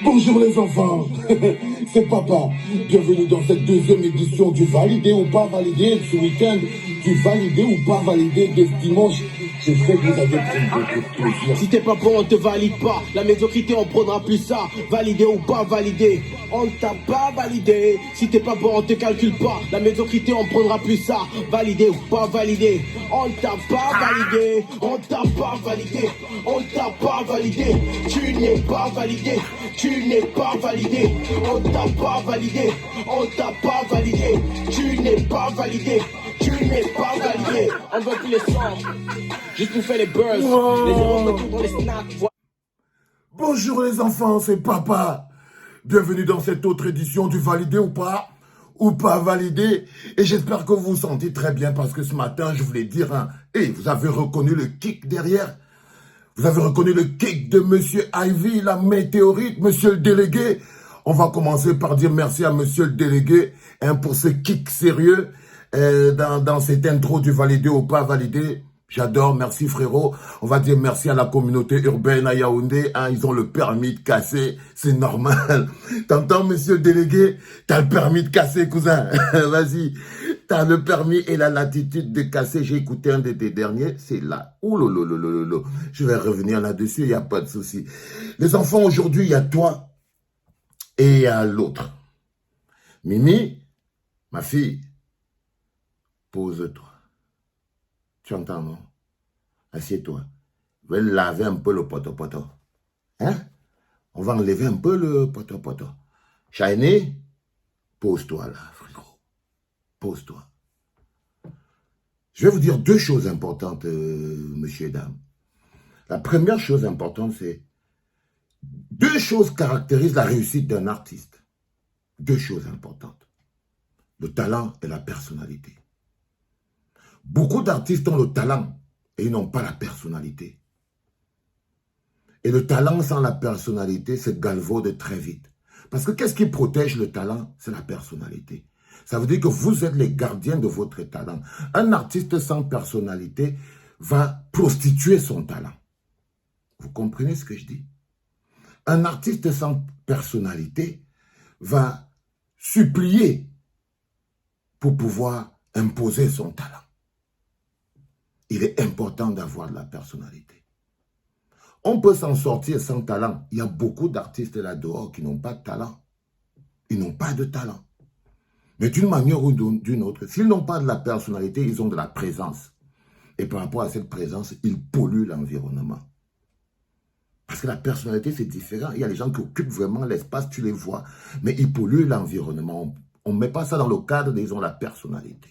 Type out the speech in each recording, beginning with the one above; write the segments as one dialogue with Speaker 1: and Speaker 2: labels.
Speaker 1: Bonjour les enfants, c'est papa. Bienvenue dans cette deuxième édition du Validé ou pas validé ce week-end. Du Validé ou pas validé dès ce dimanche. Je sais que vous avez pris beaucoup de plaisir.
Speaker 2: Si t'es pas bon, on te valide pas. La médiocrité, on prendra plus ça. Validé ou pas validé, on t'a pas validé. Si t'es pas bon, on te calcule pas. La médiocrité, on prendra plus ça. Validé ou pas validé, on t'a pas validé. On t'a pas validé, on t'a pas validé. Tu n'es pas validé, tu n'es pas validé. On t'a pas validé, on t'a pas validé. Tu n'es pas validé, tu n'es pas validé. On veut plus les sommes. Juste pour faire les buzz, les zéros retour dans les snacks.
Speaker 1: Bonjour les enfants, c'est papa. Bienvenue dans cette autre édition du Validé ou pas validé. Et j'espère que vous vous sentez très bien parce que ce matin, je voulais dire, vous avez reconnu le kick derrière? Vous avez reconnu le kick de Monsieur Ivy, la météorite, Monsieur le délégué? On va commencer par dire merci à Monsieur le délégué pour ce kick sérieux dans cette intro du Validé ou pas validé. J'adore, merci frérot. On va dire merci à la communauté urbaine à Yaoundé. Ils ont le permis de casser, c'est normal. T'entends, monsieur le délégué? T'as le permis de casser, cousin. Vas-y, t'as le permis et la latitude de casser. J'ai écouté un de tes derniers, c'est là. Ouh. Je vais revenir là-dessus, il n'y a pas de souci. Les enfants, aujourd'hui, il y a toi et il y a l'autre. Mimi, ma fille, pose-toi. Tu entends, non? Assieds-toi. Je vais laver un peu le poto-poto. Hein? On va enlever un peu le poto-poto. Shiny, pose-toi là, frérot. Pose-toi. Je vais vous dire deux choses importantes, messieurs et dames. La première chose importante, c'est deux choses caractérisent la réussite d'un artiste. Deux choses importantes. Le talent et la personnalité. Beaucoup d'artistes ont le talent et ils n'ont pas la personnalité. Et le talent sans la personnalité, c'est galvaude très vite. Parce que qu'est-ce qui protège le talent? C'est la personnalité. Ça veut dire que vous êtes les gardiens de votre talent. Un artiste sans personnalité va prostituer son talent. Vous comprenez ce que je dis? Un artiste sans personnalité va supplier pour pouvoir imposer son talent. Il est important d'avoir de la personnalité. On peut s'en sortir sans talent. Il y a beaucoup d'artistes là-dehors qui n'ont pas de talent. Ils n'ont pas de talent. Mais d'une manière ou d'une autre, s'ils n'ont pas de la personnalité, ils ont de la présence. Et par rapport à cette présence, ils polluent l'environnement. Parce que la personnalité, c'est différent. Il y a des gens qui occupent vraiment l'espace, tu les vois. Mais ils polluent l'environnement. On ne met pas ça dans le cadre ils ont la personnalité.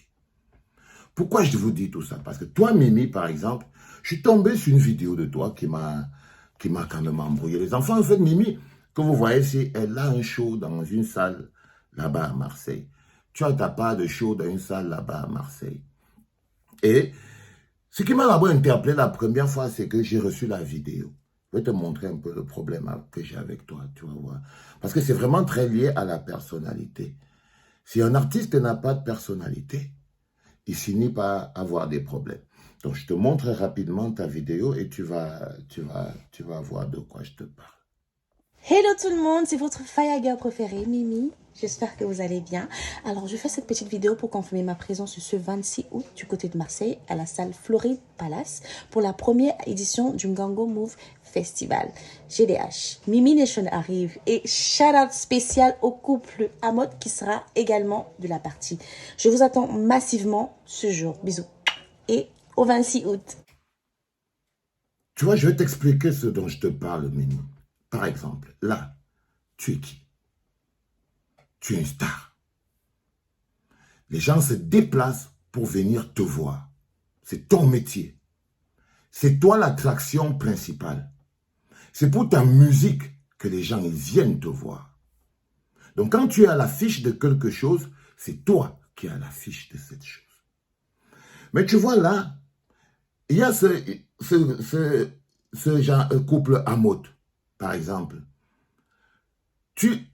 Speaker 1: Pourquoi je vous dis tout ça? Parce que toi, Mimi, par exemple, je suis tombé sur une vidéo de toi qui m'a quand même embrouillé. Les enfants, en fait, Mimi, que vous voyez ici, elle a un show dans une salle là-bas à Marseille. Tu as ta part de show dans une salle là-bas à Marseille. Et ce qui m'a d'abord interpellé la première fois, c'est que j'ai reçu la vidéo. Je vais te montrer un peu le problème que j'ai avec toi, tu vas voir. Parce que c'est vraiment très lié à la personnalité. Si un artiste n'a pas de personnalité, il finit par avoir des problèmes. Donc, je te montre rapidement ta vidéo et tu vas voir de quoi je te parle.
Speaker 3: Hello tout le monde, c'est votre Fire Girl préférée, Mimi. J'espère que vous allez bien. Alors, je fais cette petite vidéo pour confirmer ma présence ce 26 août du côté de Marseille à la salle Floride Palace pour la première édition du Ngango Move Festival. GDH, Mimi Nation arrive et shout-out spécial au couple Amod qui sera également de la partie. Je vous attends massivement ce jour. Bisous. Et au 26 août.
Speaker 1: Tu vois, je vais t'expliquer ce dont je te parle, Mimi. Par exemple, là, tu es qui? Tu es une star. Les gens se déplacent pour venir te voir. C'est ton métier. C'est toi l'attraction principale. C'est pour ta musique que les gens ils viennent te voir. Donc quand tu es à l'affiche de quelque chose, c'est toi qui es à l'affiche de cette chose. Mais tu vois là, il y a ce genre couple Amod, par exemple. Tu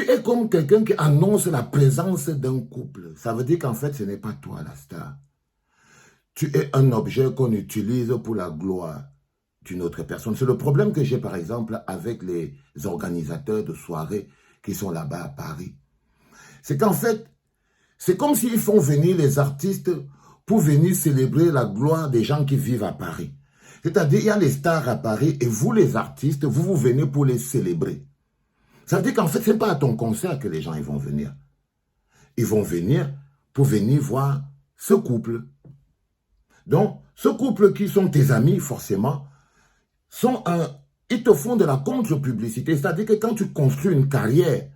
Speaker 1: es comme quelqu'un qui annonce la présence d'un couple. Ça veut dire qu'en fait, ce n'est pas toi la star. Tu es un objet qu'on utilise pour la gloire une autre personne. C'est le problème que j'ai, par exemple, avec les organisateurs de soirées qui sont là-bas à Paris. C'est qu'en fait, c'est comme s'ils font venir les artistes pour venir célébrer la gloire des gens qui vivent à Paris. C'est-à-dire, il y a les stars à Paris et vous, les artistes, vous venez pour les célébrer. Ça veut dire qu'en fait, ce n'est pas à ton concert que les gens ils vont venir. Ils vont venir pour venir voir ce couple. Donc, ce couple qui sont tes amis, forcément, ils te font de la contre-publicité. C'est-à-dire que quand tu construis une carrière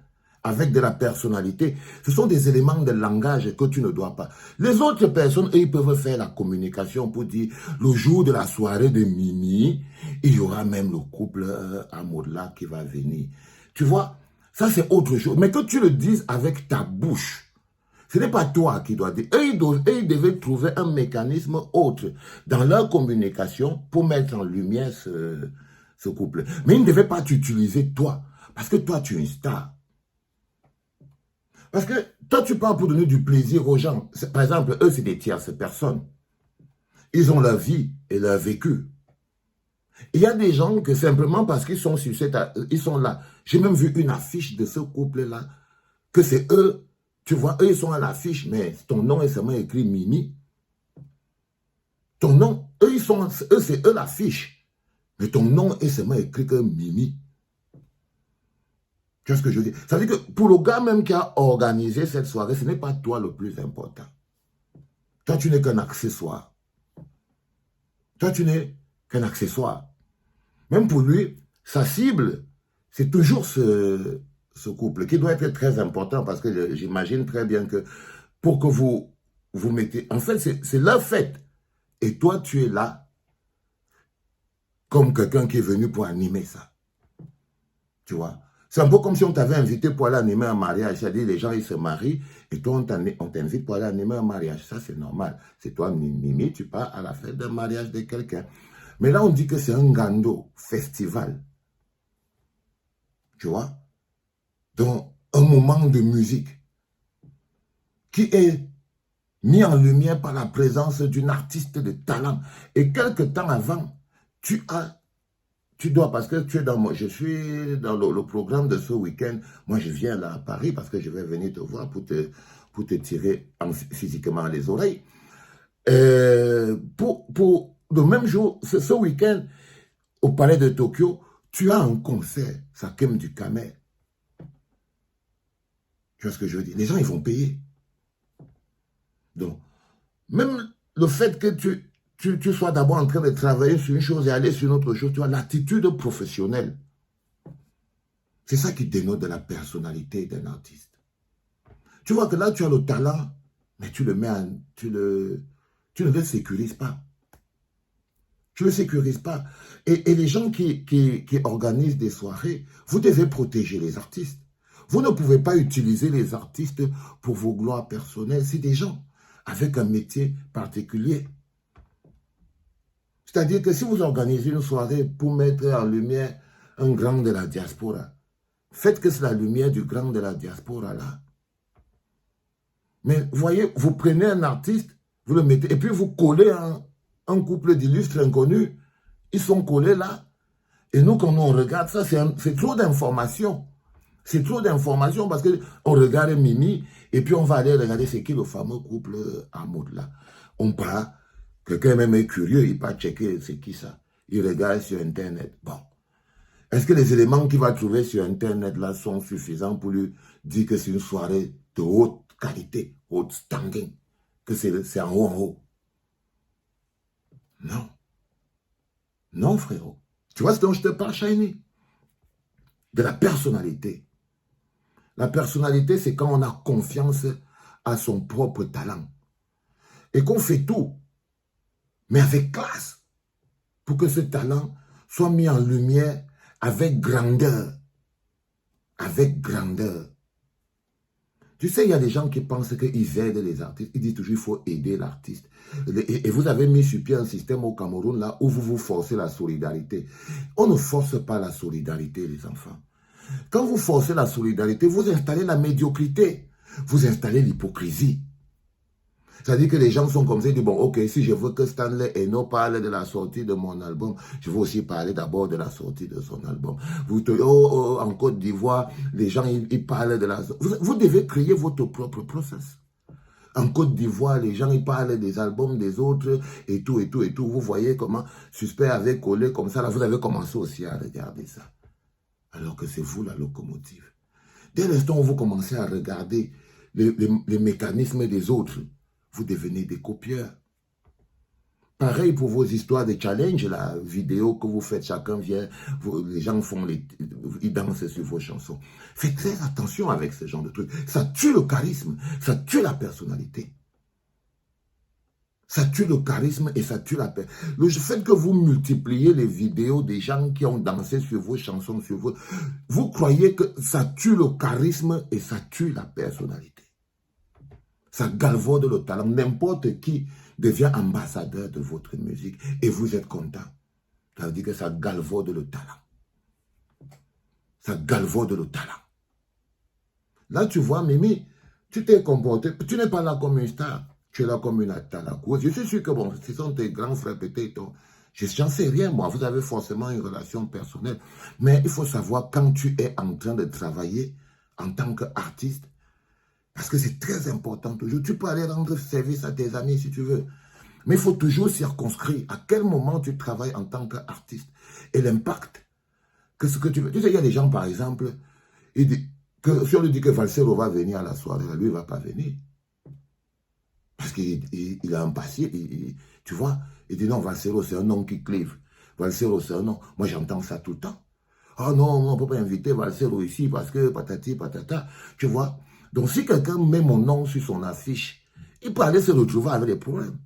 Speaker 1: avec de la personnalité, ce sont des éléments de langage que tu ne dois pas. Les autres personnes, eux, ils peuvent faire la communication pour dire, le jour de la soirée de Mimi, il y aura même le couple Amourla qui va venir. Tu vois, ça c'est autre chose. Mais que tu le dises avec ta bouche, ce n'est pas toi qui dois dire. Eux, ils devaient trouver un mécanisme autre dans leur communication pour mettre en lumière ce couple. Mais ils ne devaient pas t'utiliser toi, parce que toi, tu es une star. Parce que toi, tu parles pour donner du plaisir aux gens. Par exemple, eux, c'est des tierces personnes. Ils ont leur vie et leur vécu. Il y a des gens que simplement parce qu'ils sont sur ils sont là. J'ai même vu une affiche de ce couple-là, que c'est eux, tu vois, eux, ils sont à l'affiche, mais ton nom est seulement écrit Mimi. Ton nom, eux, c'est eux l'affiche, mais ton nom est seulement écrit que Mimi. Tu vois ce que je veux dire? Ça veut dire que pour le gars même qui a organisé cette soirée, ce n'est pas toi le plus important. Toi, tu n'es qu'un accessoire. Toi, tu n'es qu'un accessoire. Même pour lui, sa cible, c'est toujours ce couple qui doit être très important parce que j'imagine très bien que pour que vous mettez... En fait, c'est leur fête. Et toi, tu es là comme quelqu'un qui est venu pour animer ça. Tu vois? C'est un peu comme si on t'avait invité pour aller animer un mariage. C'est-à-dire, les gens, ils se marient et toi, on t'invite pour aller animer un mariage. Ça, c'est normal. C'est toi, Mimi, tu pars à la fête d'un mariage de quelqu'un. Mais là, on dit que c'est un gando, festival. Tu vois? Donc, un moment de musique qui est mis en lumière par la présence d'une artiste de talent. Et quelque temps avant, tu dois, parce que je suis dans le programme de ce week-end. Moi, je viens là à Paris parce que je vais venir te voir pour te tirer physiquement les oreilles. Pour le même jour, ce week-end, au Palais de Tokyo, tu as un concert, Sakem du Kamer. Tu vois ce que je veux dire? Les gens, ils vont payer. Donc, même le fait que tu sois d'abord en train de travailler sur une chose et aller sur une autre chose, tu as l'attitude professionnelle. C'est ça qui dénote de la personnalité d'un artiste. Tu vois que là, tu as le talent, mais tu ne le sécurises pas. Tu ne le sécurises pas. Et les gens qui organisent des soirées, vous devez protéger les artistes. Vous ne pouvez pas utiliser les artistes pour vos gloires personnelles. C'est des gens avec un métier particulier. C'est-à-dire que si vous organisez une soirée pour mettre en lumière un grand de la diaspora, faites que c'est la lumière du grand de la diaspora là. Mais voyez, vous prenez un artiste, vous le mettez, et puis vous collez un couple d'illustres inconnus. Ils sont collés là. Et nous, quand on regarde ça, c'est trop d'informations. C'est trop d'informations parce qu'on regarde Mimi et puis on va aller regarder c'est qui le fameux couple Amour là. On part, quelqu'un même est curieux, il part checker c'est qui ça. Il regarde sur Internet. Bon. Est-ce que les éléments qu'il va trouver sur Internet là sont suffisants pour lui dire que c'est une soirée de haute qualité, haute standing, que c'est en haut? Non. Non, frérot. Tu vois ce dont je te parle, Shiny? De la personnalité. La personnalité, c'est quand on a confiance à son propre talent. Et qu'on fait tout, mais avec classe, pour que ce talent soit mis en lumière avec grandeur. Avec grandeur. Tu sais, il y a des gens qui pensent qu'ils aident les artistes. Ils disent toujours qu'il faut aider l'artiste. Et vous avez mis sur pied un système au Cameroun là où vous forcez la solidarité. On ne force pas la solidarité, les enfants. Quand vous forcez la solidarité, vous installez la médiocrité. Vous installez l'hypocrisie. C'est-à-dire que les gens sont comme ça, ils disent, bon, ok, si je veux que Stanley Eno parle de la sortie de mon album, je veux aussi parler d'abord de la sortie de son album. En Côte d'Ivoire, les gens, ils parlent de la... Vous devez créer votre propre process. En Côte d'Ivoire, les gens, ils parlent des albums des autres et tout, et tout, et tout. Vous voyez comment Suspect avait collé comme ça. Là, vous avez commencé aussi à regarder ça. Alors que c'est vous la locomotive. Dès l'instant où vous commencez à regarder les mécanismes des autres, vous devenez des copieurs. Pareil pour vos histoires de challenge, la vidéo que vous faites, chacun vient, les gens ils dansent sur vos chansons. Faites très attention avec ce genre de trucs. Ça tue le charisme, ça tue la personnalité. Ça tue le charisme et ça tue la paix. Le fait que vous multipliez les vidéos des gens qui ont dansé sur vos chansons, vous croyez que ça tue le charisme et ça tue la personnalité. Ça galvaude le talent. N'importe qui devient ambassadeur de votre musique et vous êtes content. Ça veut dire que ça galvaude le talent. Ça galvaude le talent. Là, tu vois, Mimi, tu t'es comporté, tu n'es pas là comme une star. Tu es là comme une atalacouse. Je suis sûr que, bon, ce sont tes grands frères, peut-être. J'en sais rien, moi. Vous avez forcément une relation personnelle. Mais il faut savoir quand tu es en train de travailler en tant qu'artiste, parce que c'est très important toujours. Tu peux aller rendre service à tes amis si tu veux. Mais il faut toujours circonscrire à quel moment tu travailles en tant qu'artiste et l'impact que ce que tu veux. Tu sais, il y a des gens, par exemple, si on lui dit que Valsero va venir à la soirée, lui, il ne va pas venir. Parce qu'il a un passé, tu vois. Il dit non, Valsero, c'est un nom qui clive. Valsero, c'est un nom. Moi, j'entends ça tout le temps. Oh non, on ne peut pas inviter Valsero ici parce que patati, patata. Tu vois. Donc, si quelqu'un met mon nom sur son affiche, il peut aller se retrouver avec des problèmes.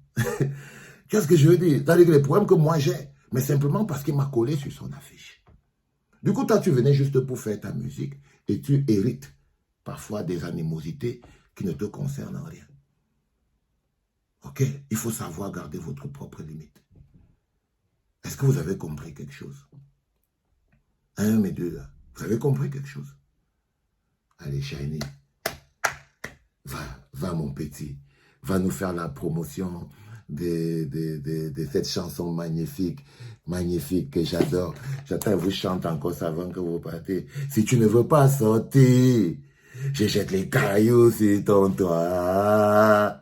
Speaker 1: Qu'est-ce que je veux dire? C'est-à-dire que les problèmes que moi j'ai, mais simplement parce qu'il m'a collé sur son affiche. Du coup, toi, tu venais juste pour faire ta musique et tu hérites parfois des animosités qui ne te concernent rien. Ok? Il faut savoir garder votre propre limite. Est-ce que vous avez compris quelque chose? Un, mes deux, là. Vous avez compris quelque chose? Allez, Shiny. Va mon petit, va nous faire la promotion de cette chanson magnifique que j'adore. J'attends vous chante encore ça avant que vous partez. Si tu ne veux pas sortir, je jette les cailloux sur ton toit.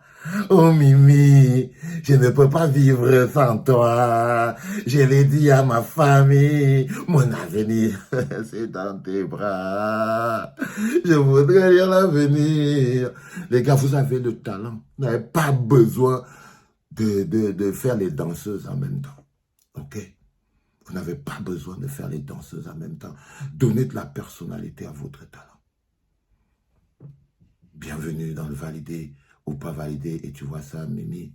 Speaker 1: Oh Mimi, je ne peux pas vivre sans toi. Je l'ai dit à ma famille, mon avenir, c'est dans tes bras. Je voudrais lire l'avenir. Les gars, vous avez le talent. Vous n'avez pas besoin de faire les danseuses en même temps. Ok? Vous n'avez pas besoin de faire les danseuses en même temps. Donnez de la personnalité à votre talent. Bienvenue dans le validé ou pas validé. Et tu vois ça, Mimi,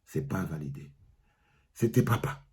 Speaker 1: c'est pas validé. C'était papa.